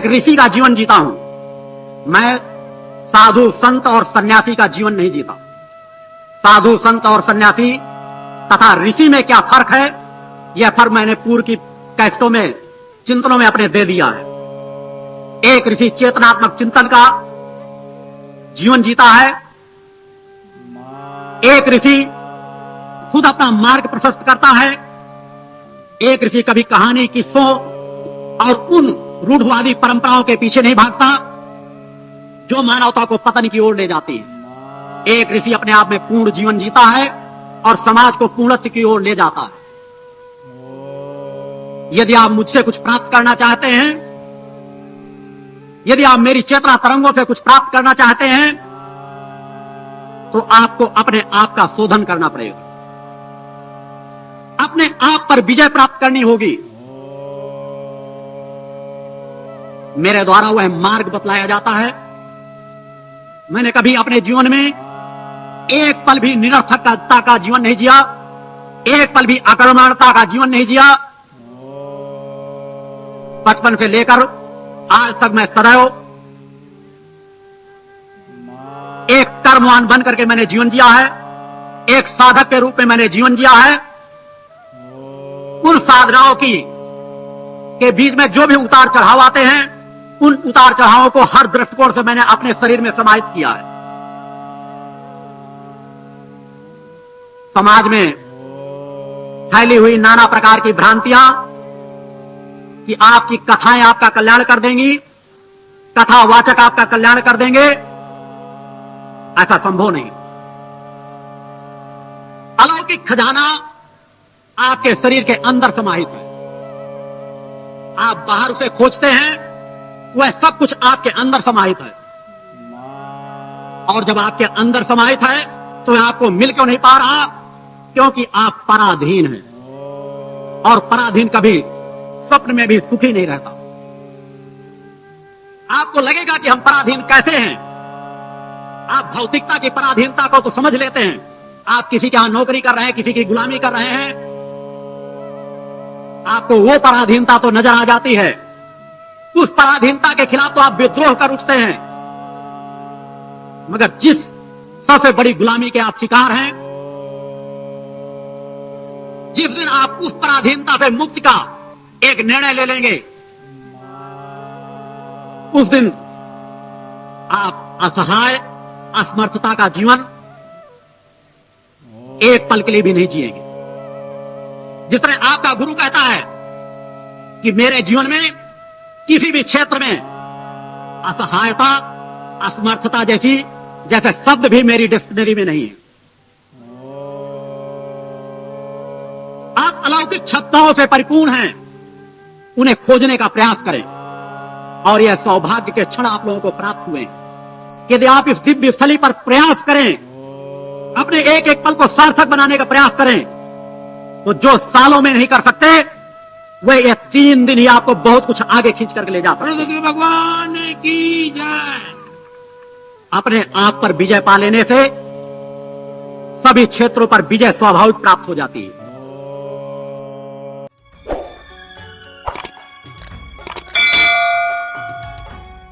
एक ऋषि का जीवन जीता हूं। मैं साधु संत और सन्यासी का जीवन नहीं जीता। साधु संत और सन्यासी तथा ऋषि में क्या फर्क है, यह फर्क मैंने पूर्व की कैसेटों में, चिंतनों में अपने दे दिया है। एक ऋषि चेतनात्मक चिंतन का जीवन जीता है। एक ऋषि खुद अपना मार्ग प्रशस्त करता है। एक ऋषि कभी कहानी, किस्सों और उन रूढ़वादी परंपराओं के पीछे नहीं भागता जो मानवता को पतन की ओर ले जाती है। एक ऋषि अपने आप में पूर्ण जीवन जीता है और समाज को पूर्णत्व की ओर ले जाता है। यदि आप मुझसे कुछ प्राप्त करना चाहते हैं, यदि आप मेरी चेतना तरंगों से कुछ प्राप्त करना चाहते हैं, तो आपको अपने आप का शोधन करना पड़ेगा। अपने आप पर विजय प्राप्त करनी होगी। मेरे द्वारा वह मार्ग बतलाया जाता है। मैंने कभी अपने जीवन में एक पल भी निरर्थकता का जीवन नहीं जिया, एक पल भी अकर्मण्यता का जीवन नहीं जिया। बचपन से लेकर आज तक मैं सदैव एक कर्मवान बन करके मैंने जीवन जिया है। एक साधक के रूप में मैंने जीवन जिया है। उन साधनाओं के बीच में जो भी उतार चढ़ाव आते हैं, उन उतार चढ़ावों को हर दृष्टिकोण से मैंने अपने शरीर में समाहित किया है। समाज में फैली हुई नाना प्रकार की भ्रांतियां कि आपकी कथाएं आपका कल्याण कर देंगी, कथावाचक आपका कल्याण कर देंगे, ऐसा संभव नहीं। अलौकिक खजाना आपके शरीर के अंदर समाहित है। आप बाहर उसे खोजते हैं, वह सब कुछ आपके अंदर समाहित है। और जब आपके अंदर समाहित है तो आपको मिल क्यों नहीं पा रहा? क्योंकि आप पराधीन हैं, और पराधीन कभी स्वप्न में भी सुखी नहीं रहता। आपको लगेगा कि हम पराधीन कैसे हैं। आप भौतिकता की पराधीनता को तो समझ लेते हैं। आप किसी के यहां नौकरी कर रहे हैं, किसी की गुलामी कर रहे हैं, आपको वो पराधीनता तो नजर आ जाती है। उस पराधीनता के खिलाफ तो आप विद्रोह कर उठते हैं। मगर जिस सबसे बड़ी गुलामी के आप शिकार हैं, जिस दिन आप उस पराधीनता से मुक्ति का एक निर्णय ले लेंगे, उस दिन आप असहाय, असमर्थता का जीवन एक पल के लिए भी नहीं जिएंगे। जिस तरह आपका गुरु कहता है कि मेरे जीवन में किसी भी क्षेत्र में असहायता, असमर्थता जैसे शब्द भी मेरी डिक्शनरी में नहीं है। आप अलौकिक क्षमताओं से परिपूर्ण हैं, उन्हें खोजने का प्रयास करें। और यह सौभाग्य के क्षण आप लोगों को प्राप्त हुए। यदि आप इस दिव्य स्थली पर प्रयास करें, अपने एक एक पल को सार्थक बनाने का प्रयास करें, तो जो सालों में नहीं कर सकते, वह यह 3 दिन ही आपको बहुत कुछ आगे खींच करके ले जाता है। भगवान की जय। अपने आप पर विजय पा लेने से सभी क्षेत्रों पर विजय स्वाभाविक प्राप्त हो जाती है।